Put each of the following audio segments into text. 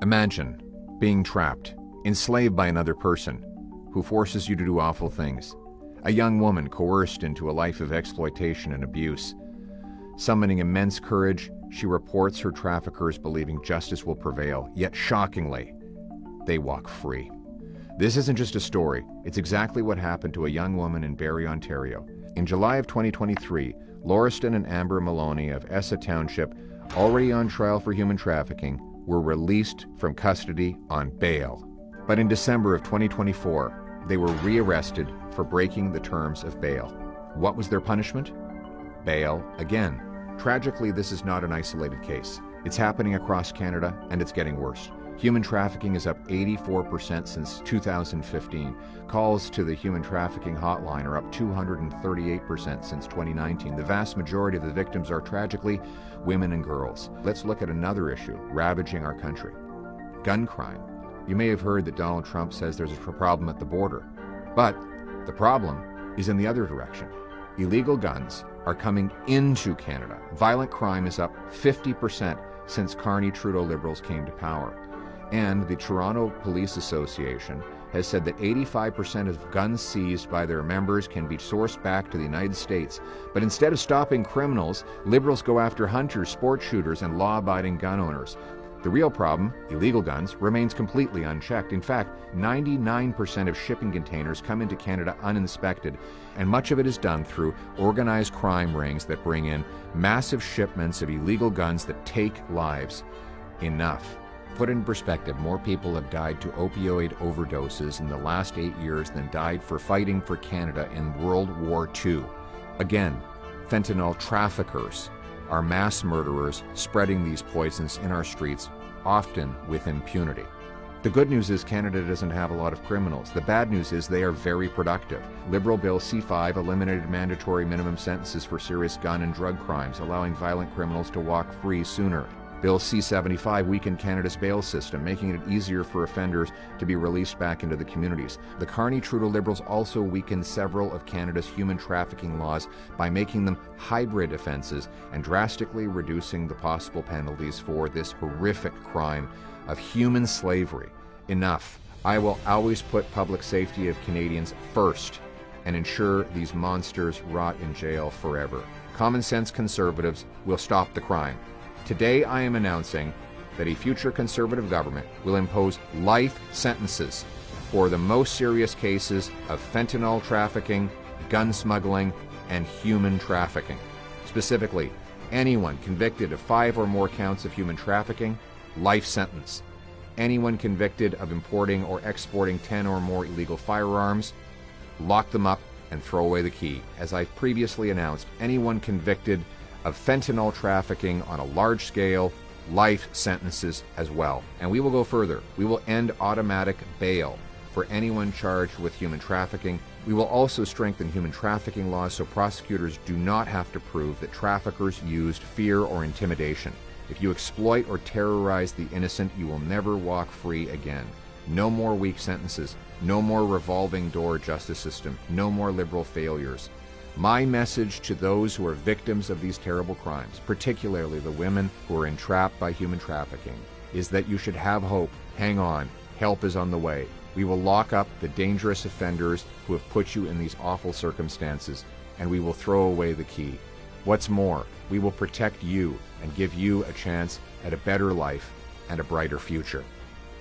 Imagine being trapped, enslaved by another person who forces you to do awful things. A young woman coerced into a life of exploitation and abuse. Summoning immense courage, she reports her traffickers, believing justice will prevail, yet shockingly, they walk free. This isn't just a story, it's exactly what happened to a young woman in Barrie, Ontario. In July of 2023, Lauriston and Amber Maloney of Essa Township, already on trial for human trafficking, were released from custody on bail. But in December of 2024, they were rearrested for breaking the terms of bail. What was their punishment? Bail again. Tragically, this is not an isolated case. It's happening across Canada, and it's getting worse. Human trafficking is up 84% since 2015. Calls to the human trafficking hotline are up 238% since 2019. The vast majority of the victims are tragically women and girls. Let's look at another issue ravaging our country: gun crime. You may have heard that Donald Trump says there's a problem at the border. But the problem is in the other direction. Illegal guns are coming into Canada. Violent crime is up 50% since Carney-Liberals came to power. And the Toronto Police Association has said that 85% of guns seized by their members can be sourced back to the United States. But instead of stopping criminals, Liberals go after hunters, sport shooters, and law-abiding gun owners. The real problem, illegal guns, remains completely unchecked. In fact, 99% of shipping containers come into Canada uninspected, and much of it is done through organized crime rings that bring in massive shipments of illegal guns that take lives. Enough. Put in perspective, more people have died to opioid overdoses in the last 8 years than died for fighting for Canada in World War II. Again, fentanyl traffickers are mass murderers spreading these poisons in our streets, often with impunity. The good news is Canada doesn't have a lot of criminals. The bad news is they are very productive. Liberal Bill C-5 eliminated mandatory minimum sentences for serious gun and drug crimes, allowing violent criminals to walk free sooner. Bill C-75 weakened Canada's bail system, making it easier for offenders to be released back into the communities. The Carney-Liberals also weakened several of Canada's human trafficking laws by making them hybrid offenses and drastically reducing the possible penalties for this horrific crime of human slavery. Enough. I will always put public safety of Canadians first and ensure these monsters rot in jail forever. Common sense conservatives will stop the crime. Today I am announcing that a future Conservative government will impose life sentences for the most serious cases of fentanyl trafficking, gun smuggling, and human trafficking. Specifically, anyone convicted of 5 or more counts of human trafficking, life sentence. Anyone convicted of importing or exporting 10 or more illegal firearms, lock them up and throw away the key. As I've previously announced, anyone convicted of fentanyl trafficking on a large scale, life sentences as well. And we will go further. We will end automatic bail for anyone charged with human trafficking. We will also strengthen human trafficking laws so prosecutors do not have to prove that traffickers used fear or intimidation. If you exploit or terrorize the innocent, you will never walk free again. No more weak sentences. No more revolving door justice system. No more Liberal failures. My message to those who are victims of these terrible crimes, particularly the women who are entrapped by human trafficking, is that you should have hope. Hang on. Help is on the way. We will lock up the dangerous offenders who have put you in these awful circumstances, and we will throw away the key. What's more, we will protect you and give you a chance at a better life and a brighter future.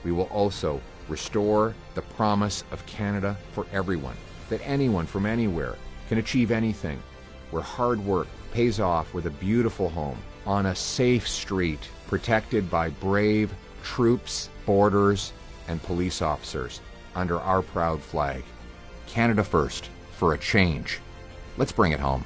We will also restore the promise of Canada for everyone, that anyone from anywhere can achieve anything, where hard work pays off with a beautiful home, on a safe street, protected by brave troops, borders, and police officers under our proud flag. Canada first, for a change. Let's bring it home.